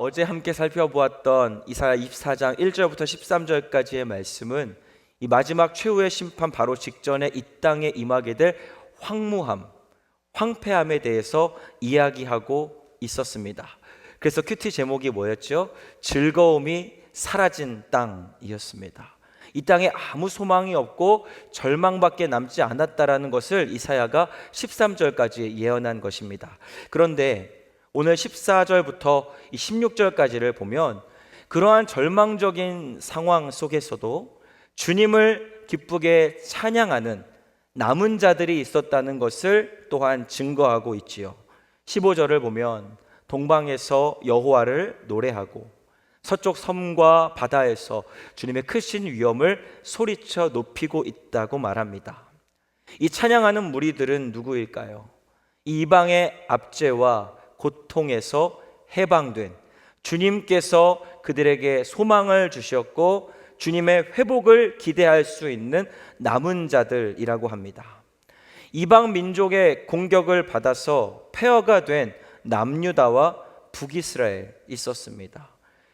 어제 함께 살펴보았던 이사야 24장 1절부터 13절까지의 말씀은 이 마지막 최후의 심판 바로 직전에 이 땅에 임하게 될 황무함, 황폐함에 대해서 이야기하고 있었습니다. 그래서 큐티 제목이 뭐였죠? 즐거움이 사라진 땅이었습니다. 이 땅에 아무 소망이 없고 절망밖에 남지 않았다라는 것을 이사야가 13절까지 예언한 것입니다. 그런데 오늘 14절부터 16절까지를 보면 그러한 절망적인 상황 속에서도 주님을 기쁘게 찬양하는 남은 자들이 있었다는 것을 또한 증거하고 있지요. 15절을 보면 동방에서 여호와를 노래하고 서쪽 섬과 바다에서 주님의 크신 위엄을 소리쳐 높이고 있다고 말합니다. 이 찬양하는 무리들은 누구일까요? 이 이방의 압제와 고통에서 해방된 주님께서 그들에게 소망을 주셨고 주님의 회복을 기대할 수 있는 남은 자들이라고 합니다. 이방 민족의 공격을 받아서 폐허가 된 남유다와 북이스라엘 있었습니다.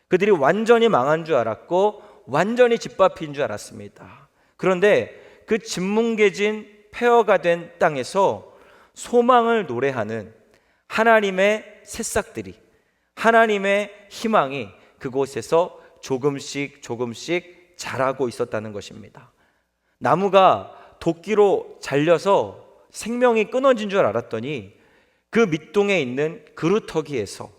그들이 완전히 망한 줄 알았고 완전히 짓밟힌 줄 알았습니다. 그런데 그 짓뭉개진 폐허가 된 땅에서 소망을 노래하는 하나님의 새싹들이, 하나님의 희망이 그곳에서 조금씩 자라고 있었다는 것입니다. 나무가 도끼로 잘려서 생명이 끊어진 줄 알았더니 그 밑동에 있는 그루터기에서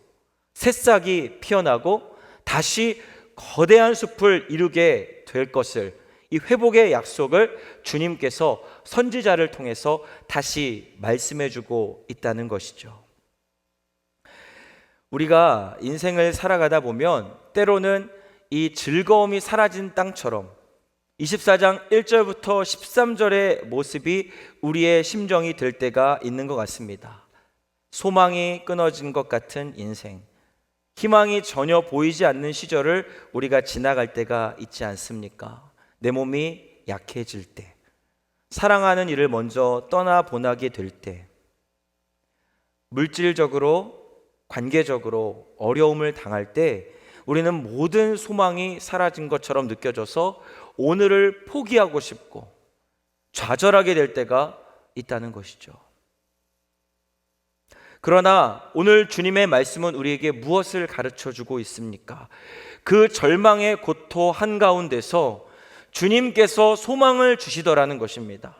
새싹이 피어나고 다시 거대한 숲을 이루게 될 것을, 이 회복의 약속을 주님께서 선지자를 통해서 다시 말씀해주고 있다는 것이죠. 우리가 인생을 살아가다 보면 때로는 이 즐거움이 사라진 땅처럼 24장 1절부터 13절의 모습이 우리의 심정이 될 때가 있는 것 같습니다. 소망이 끊어진 것 같은 인생, 희망이 전혀 보이지 않는 시절을 우리가 지나갈 때가 있지 않습니까? 내 몸이 약해질 때, 사랑하는 이를 먼저 떠나보내게 될 때, 물질적으로 관계적으로 어려움을 당할 때 우리는 모든 소망이 사라진 것처럼 느껴져서 오늘을 포기하고 싶고 좌절하게 될 때가 있다는 것이죠. 그러나 오늘 주님의 말씀은 우리에게 무엇을 가르쳐 주고 있습니까? 그 절망의 고통 한가운데서 주님께서 소망을 주시더라는 것입니다.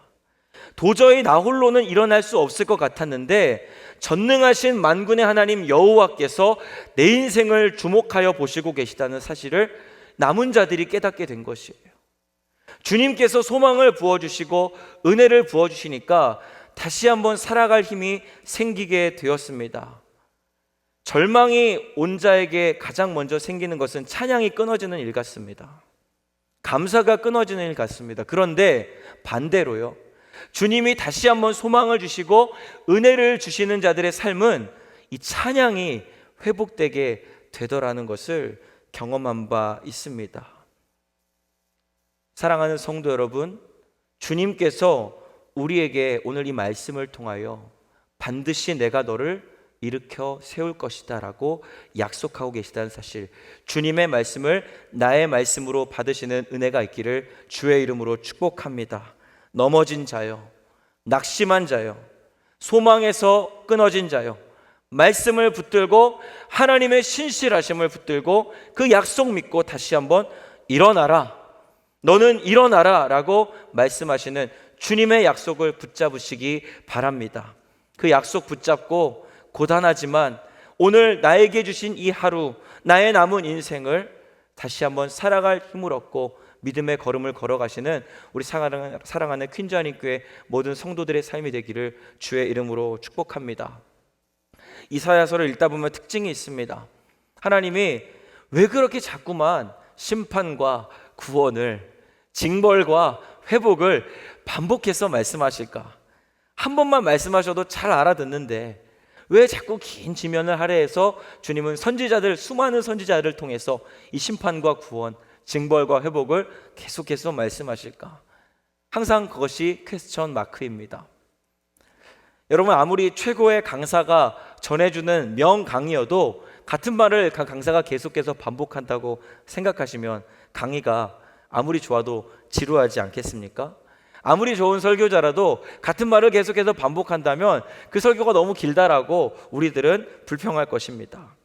도저히 나 홀로는 일어날 수 없을 것 같았는데 전능하신 만군의 하나님 여호와께서 내 인생을 주목하여 보시고 계시다는 사실을 남은 자들이 깨닫게 된 것이에요. 주님께서 소망을 부어주시고 은혜를 부어주시니까 다시 한번 살아갈 힘이 생기게 되었습니다. 절망이 온 자에게 가장 먼저 생기는 것은 찬양이 끊어지는 일 같습니다. 감사가 끊어지는 일 같습니다. 그런데 반대로요, 주님이 다시 한번 소망을 주시고 은혜를 주시는 자들의 삶은 이 찬양이 회복되게 되더라는 것을 경험한 바 있습니다. 사랑하는 성도 여러분, 주님께서 우리에게 오늘 이 말씀을 통하여 반드시 내가 너를 일으켜 세울 것이다 라고 약속하고 계시다는 사실, 주님의 말씀을 나의 말씀으로 받으시는 은혜가 있기를 주의 이름으로 축복합니다. 넘어진 자요, 낙심한 자요, 소망에서 끊어진 자요, 말씀을 붙들고 하나님의 신실하심을 붙들고 그 약속 믿고 다시 한번 일어나라, 너는 일어나라 라고 말씀하시는 주님의 약속을 붙잡으시기 바랍니다. 그 약속 붙잡고 고단하지만 오늘 나에게 주신 이 하루, 나의 남은 인생을 다시 한번 살아갈 힘을 얻고 믿음의 걸음을 걸어가시는 우리 사랑하는 퀸즈아님 교회 모든 성도들의 삶이 되기를 주의 이름으로 축복합니다. 이사야서를 읽다 보면 특징이 있습니다. 하나님이 왜 그렇게 자꾸만 심판과 구원을, 징벌과 회복을 반복해서 말씀하실까? 한 번만 말씀하셔도 잘 알아듣는데 왜 자꾸 긴 지면을 할애해서 주님은 선지자들, 수많은 선지자들을 통해서 이 심판과 구원, 징벌과 회복을 계속해서 말씀하실까? 항상 그것이 퀘스천 마크입니다. 여러분, 아무리 최고의 강사가 전해주는 명강의여도 같은 말을 강사가 계속해서 반복한다고 생각하시면 강의가 아무리 좋아도 지루하지 않겠습니까? 아무리 좋은 설교자라도 같은 말을 계속해서 반복한다면 그 설교가 너무 길다라고 우리들은 불평할 것입니다.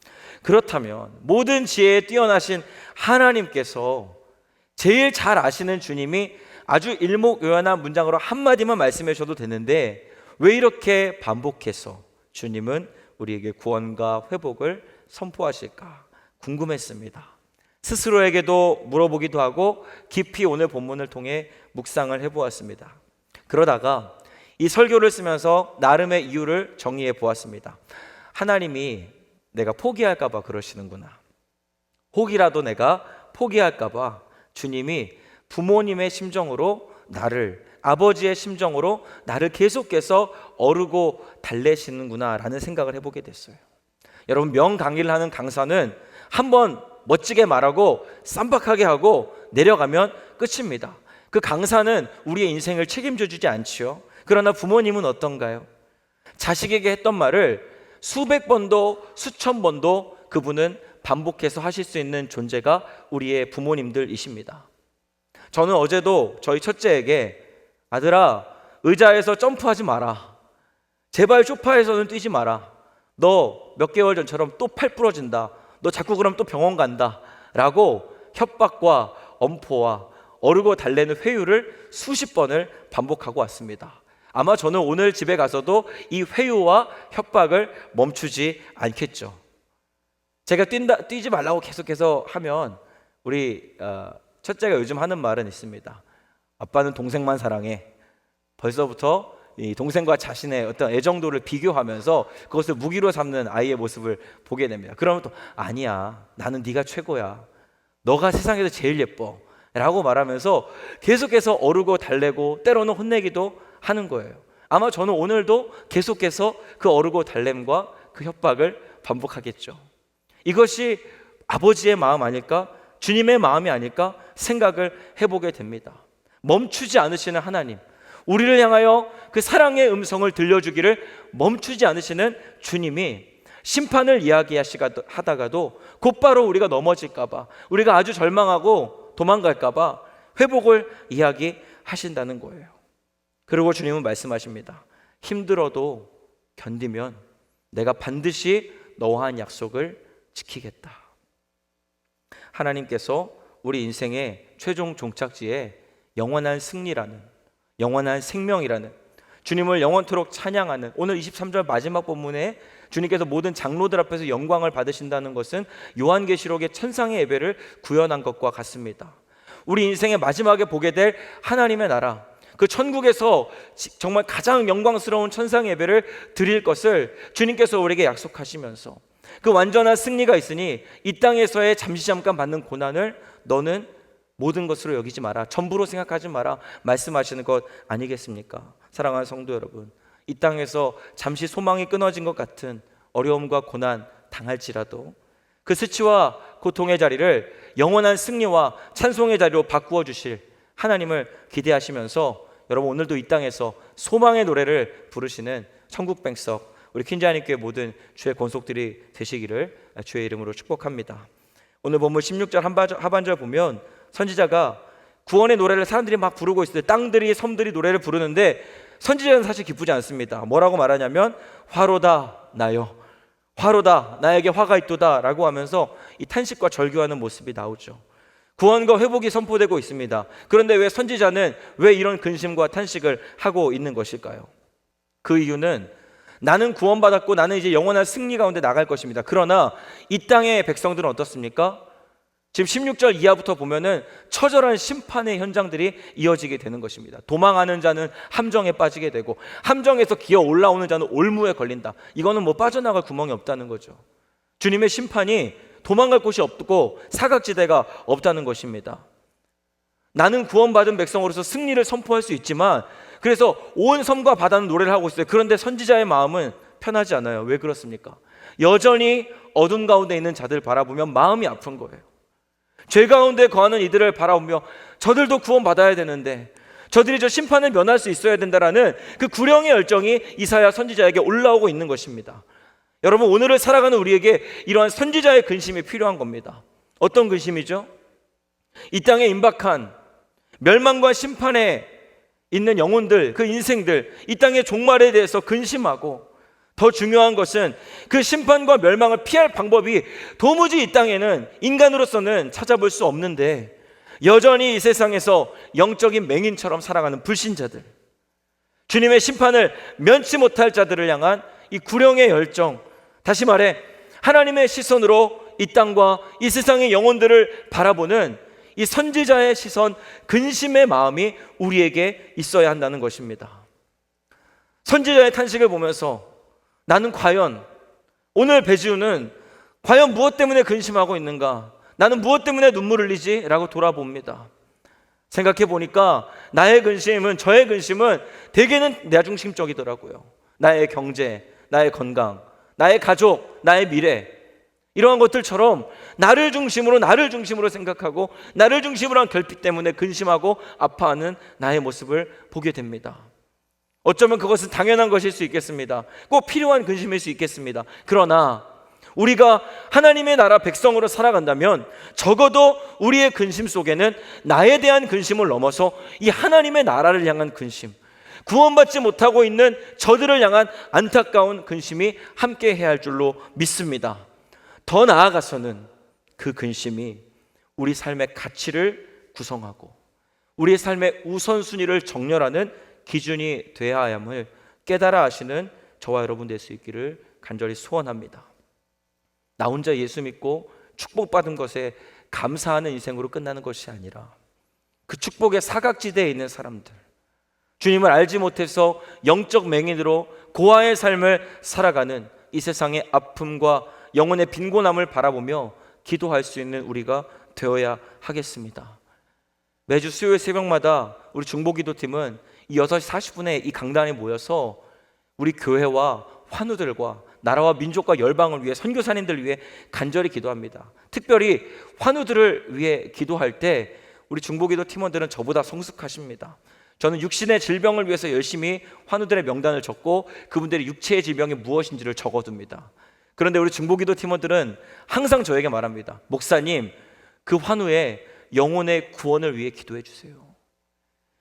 그렇다면 모든 지혜에 뛰어나신 하나님께서 제일 잘 아시는 주님이 아주 일목요연한 문장으로 한마디만 말씀해 주셔도 되는데 왜 이렇게 반복해서 주님은 우리에게 구원과 회복을 선포하실까 궁금했습니다. 스스로에게도 물어보기도 하고 깊이 오늘 본문을 통해 묵상을 해보았습니다. 그러다가 이 설교를 쓰면서 나름의 이유를 정리해 보았습니다. 하나님이 내가 포기할까 봐 그러시는구나. 혹이라도 내가 포기할까 봐 주님이 부모님의 심정으로 나를, 아버지의 심정으로 나를 계속해서 어르고 달래시는구나 라는 생각을 해보게 됐어요. 여러분, 명강의를 하는 강사는 한번 멋지게 말하고 쌈박하게 하고 내려가면 끝입니다. 그 강사는 우리의 인생을 책임져 주지 않지요. 그러나 부모님은 어떤가요? 자식에게 했던 말을 수백 번도 수천 번도 그분은 반복해서 하실 수 있는 존재가 우리의 부모님들이십니다. 저는 어제도 저희 첫째에게 아들아, 의자에서 점프하지 마라. 제발 소파에서는 뛰지 마라. 너 몇 개월 전처럼 또 팔 부러진다. 너 자꾸 그럼 또 병원 간다 라고 협박과 엄포와 어르고 달래는 회유를 수십 번을 반복하고 왔습니다. 아마 저는 오늘 집에 가서도 이 회유와 협박을 멈추지 않겠죠. 제가 뛰지 말라고 계속해서 하면 우리 첫째가 요즘 하는 말은 있습니다. 아빠는 동생만 사랑해. 벌써부터 이 동생과 자신의 어떤 애정도를 비교하면서 그것을 무기로 삼는 아이의 모습을 보게 됩니다. 그러면 또 아니야, 나는 네가 최고야, 너가 세상에서 제일 예뻐 라고 말하면서 계속해서 어르고 달래고 때로는 혼내기도 하는 거예요. 아마 저는 오늘도 계속해서 그 어르고 달램과 그 협박을 반복하겠죠. 이것이 아버지의 마음 아닐까? 주님의 마음이 아닐까? 생각을 해보게 됩니다. 멈추지 않으시는 하나님, 우리를 향하여 그 사랑의 음성을 들려주기를 멈추지 않으시는 주님이 심판을 이야기하다가도 곧바로 우리가 넘어질까봐, 우리가 아주 절망하고 도망갈까봐 회복을 이야기하신다는 거예요. 그리고 주님은 말씀하십니다. 힘들어도 견디면 내가 반드시 너와 한 약속을 지키겠다. 하나님께서 우리 인생의 최종 종착지에 영원한 승리라는, 영원한 생명이라는, 주님을 영원토록 찬양하는, 오늘 23절 마지막 본문에 주님께서 모든 장로들 앞에서 영광을 받으신다는 것은 요한계시록의 천상의 예배를 구현한 것과 같습니다. 우리 인생의 마지막에 보게 될 하나님의 나라, 그 천국에서 정말 가장 영광스러운 천상의 예배를 드릴 것을 주님께서 우리에게 약속하시면서 그 완전한 승리가 있으니 이 땅에서의 잠깐 받는 고난을 너는 모든 것으로 여기지 마라, 전부로 생각하지 마라 말씀하시는 것 아니겠습니까? 사랑하는 성도 여러분, 이 땅에서 잠시 소망이 끊어진 것 같은 어려움과 고난 당할지라도 그 수치와 고통의 자리를 영원한 승리와 찬송의 자리로 바꾸어 주실 하나님을 기대하시면서 여러분, 오늘도 이 땅에서 소망의 노래를 부르시는 천국 백석 우리 퀸즈하님교회 모든 주의 권속들이 되시기를 주의 이름으로 축복합니다. 오늘 본문 16절 하반절 보면 선지자가 구원의 노래를 사람들이 막 부르고 있을 때 땅들이 섬들이 노래를 부르는데 선지자는 사실 기쁘지 않습니다. 뭐라고 말하냐면 화로다 나여, 화로다 나에게 화가 있도다 라고 하면서 이 탄식과 절규하는 모습이 나오죠. 구원과 회복이 선포되고 있습니다. 그런데 왜 선지자는 왜 이런 근심과 탄식을 하고 있는 것일까요? 그 이유는 나는 구원받았고 나는 이제 영원한 승리 가운데 나갈 것입니다. 그러나 이 땅의 백성들은 어떻습니까? 지금 16절 이하부터 보면은 처절한 심판의 현장들이 이어지게 되는 것입니다. 도망하는 자는 함정에 빠지게 되고 함정에서 기어 올라오는 자는 올무에 걸린다. 이거는 뭐 빠져나갈 구멍이 없다는 거죠. 주님의 심판이 도망갈 곳이 없고 사각지대가 없다는 것입니다. 나는 구원받은 백성으로서 승리를 선포할 수 있지만 그래서 온 섬과 바다는 노래를 하고 있어요. 그런데 선지자의 마음은 편하지 않아요. 왜 그렇습니까? 여전히 어둠 가운데 있는 자들 바라보면 마음이 아픈 거예요. 죄 가운데 거하는 이들을 바라보며 저들도 구원받아야 되는데, 저들이 저 심판을 면할 수 있어야 된다라는 그 구령의 열정이 이사야 선지자에게 올라오고 있는 것입니다. 여러분, 오늘을 살아가는 우리에게 이러한 선지자의 근심이 필요한 겁니다. 어떤 근심이죠? 이 땅에 임박한 멸망과 심판에 있는 영혼들, 그 인생들, 이 땅의 종말에 대해서 근심하고, 더 중요한 것은 그 심판과 멸망을 피할 방법이 도무지 이 땅에는 인간으로서는 찾아볼 수 없는데 여전히 이 세상에서 영적인 맹인처럼 살아가는 불신자들, 주님의 심판을 면치 못할 자들을 향한 이 구령의 열정, 다시 말해 하나님의 시선으로 이 땅과 이 세상의 영혼들을 바라보는 이 선지자의 시선, 근심의 마음이 우리에게 있어야 한다는 것입니다. 선지자의 탄식을 보면서 나는 과연, 오늘 배지우는 과연 무엇 때문에 근심하고 있는가? 나는 무엇 때문에 눈물을 흘리지? 라고 돌아봅니다. 생각해 보니까 나의 근심은, 저의 근심은 대개는 나 중심적이더라고요. 나의 경제, 나의 건강, 나의 가족, 나의 미래, 이러한 것들처럼 나를 중심으로 생각하고 나를 중심으로 한 결핍 때문에 근심하고 아파하는 나의 모습을 보게 됩니다. 어쩌면 그것은 당연한 것일 수 있겠습니다. 꼭 필요한 근심일 수 있겠습니다. 그러나 우리가 하나님의 나라 백성으로 살아간다면 적어도 우리의 근심 속에는 나에 대한 근심을 넘어서 이 하나님의 나라를 향한 근심, 구원받지 못하고 있는 저들을 향한 안타까운 근심이 함께 해야 할 줄로 믿습니다. 더 나아가서는 그 근심이 우리 삶의 가치를 구성하고 우리의 삶의 우선순위를 정렬하는 기준이 되어야 함을 깨달아 하시는 저와 여러분 될 수 있기를 간절히 소원합니다. 나 혼자 예수 믿고 축복받은 것에 감사하는 인생으로 끝나는 것이 아니라 그 축복의 사각지대에 있는 사람들, 주님을 알지 못해서 영적 맹인으로 고아의 삶을 살아가는 이 세상의 아픔과 영혼의 빈곤함을 바라보며 기도할 수 있는 우리가 되어야 하겠습니다. 매주 수요일 새벽마다 우리 중보기도팀은 이 6시 40분에 이 강단에 모여서 우리 교회와 환우들과 나라와 민족과 열방을 위해, 선교사님들을 위해 간절히 기도합니다. 특별히 환우들을 위해 기도할 때 우리 중보기도 팀원들은 저보다 성숙하십니다. 저는 육신의 질병을 위해서 열심히 환우들의 명단을 적고 그분들의 육체의 질병이 무엇인지를 적어둡니다. 그런데 우리 중보기도 팀원들은 항상 저에게 말합니다. 목사님, 그 환우의 영혼의 구원을 위해 기도해 주세요.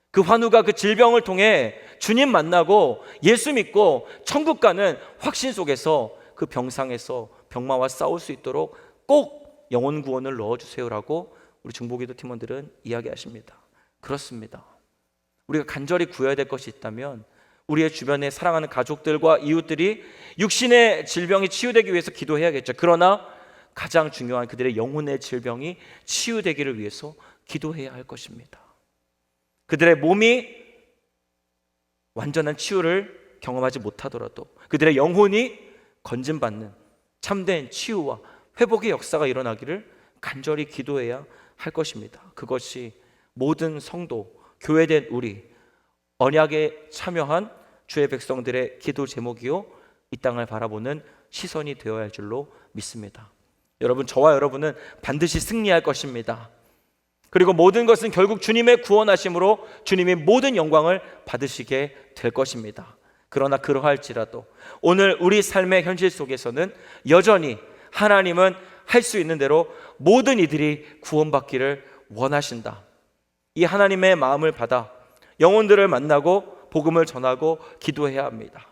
그 환우가 그 질병을 통해 주님 만나고 예수 믿고 천국 가는 확신 속에서 그 병상에서 병마와 싸울 수 있도록 꼭 영혼 구원을 넣어주세요라고 우리 중보기도 팀원들은 이야기하십니다. 그렇습니다. 우리가 간절히 구해야 될 것이 있다면 우리의 주변에 사랑하는 가족들과 이웃들이 육신의 질병이 치유되기 위해서 기도해야겠죠. 그러나 가장 중요한 그들의 영혼의 질병이 치유되기를 위해서 기도해야 할 것입니다. 그들의 몸이 완전한 치유를 경험하지 못하더라도 그들의 영혼이 건진받는 참된 치유와 회복의 역사가 일어나기를 간절히 기도해야 할 것입니다. 그것이 모든 성도, 교회된 우리, 언약에 참여한 주의 백성들의 기도 제목이요, 이 땅을 바라보는 시선이 되어야 할 줄로 믿습니다. 여러분, 저와 여러분은 반드시 승리할 것입니다. 그리고 모든 것은 결국 주님의 구원하심으로 주님이 모든 영광을 받으시게 될 것입니다. 그러나 그러할지라도 오늘 우리 삶의 현실 속에서는 여전히 하나님은 할 수 있는 대로 모든 이들이 구원받기를 원하신다. 이 하나님의 마음을 받아 영혼들을 만나고 복음을 전하고 기도해야 합니다.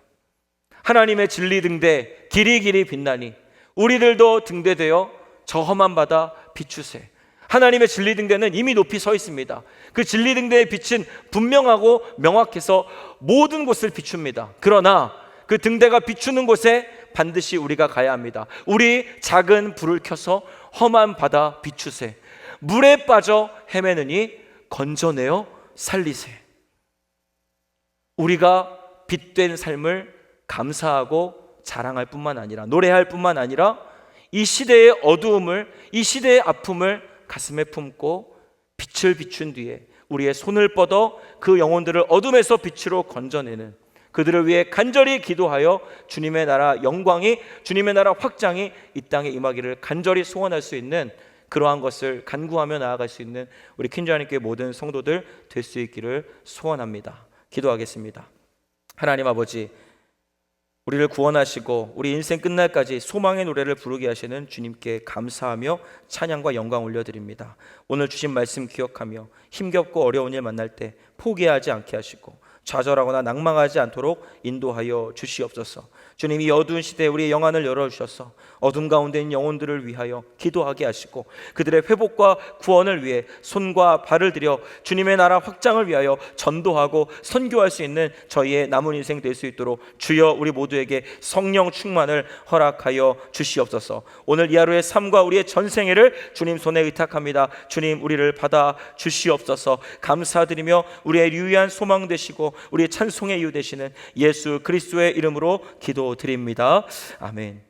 하나님의 진리 등대 길이 길이 빛나니 우리들도 등대되어 저 험한 바다 비추세. 하나님의 진리 등대는 이미 높이 서 있습니다. 그 진리 등대의 빛은 분명하고 명확해서 모든 곳을 비춥니다. 그러나 그 등대가 비추는 곳에 반드시 우리가 가야 합니다. 우리 작은 불을 켜서 험한 바다 비추세. 물에 빠져 헤매느니 건져내어 살리세. 우리가 빛된 삶을 감사하고 자랑할 뿐만 아니라, 노래할 뿐만 아니라 이 시대의 어두움을, 이 시대의 아픔을 가슴에 품고 빛을 비춘 뒤에 우리의 손을 뻗어 그 영혼들을 어둠에서 빛으로 건져내는, 그들을 위해 간절히 기도하여 주님의 나라 영광이, 주님의 나라 확장이 이 땅에 임하기를 간절히 소원할 수 있는, 그러한 것을 간구하며 나아갈 수 있는 우리 퀸즈하나님교회 모든 성도들 될 수 있기를 소원합니다. 기도하겠습니다. 하나님 아버지, 우리를 구원하시고 우리 인생 끝날까지 소망의 노래를 부르게 하시는 주님께 감사하며 찬양과 영광 올려드립니다. 오늘 주신 말씀 기억하며 힘겹고 어려운 일 만날 때 포기하지 않게 하시고 좌절하거나 낭망하지 않도록 인도하여 주시옵소서. 주님, 이 어두운 시대에 우리의 영안을 열어주셔서 어둠 가운데 있는 영혼들을 위하여 기도하게 하시고 그들의 회복과 구원을 위해 손과 발을 들여 주님의 나라 확장을 위하여 전도하고 선교할 수 있는 저희의 남은 인생 될 수 있도록 주여 우리 모두에게 성령 충만을 허락하여 주시옵소서. 오늘 이 하루의 삶과 우리의 전생애를 주님 손에 의탁합니다. 주님, 우리를 받아 주시옵소서. 감사드리며 우리의 유일한 소망 되시고 우리의 찬송의 이유 되시는 예수 그리스도의 이름으로 기도드립니다. 아멘.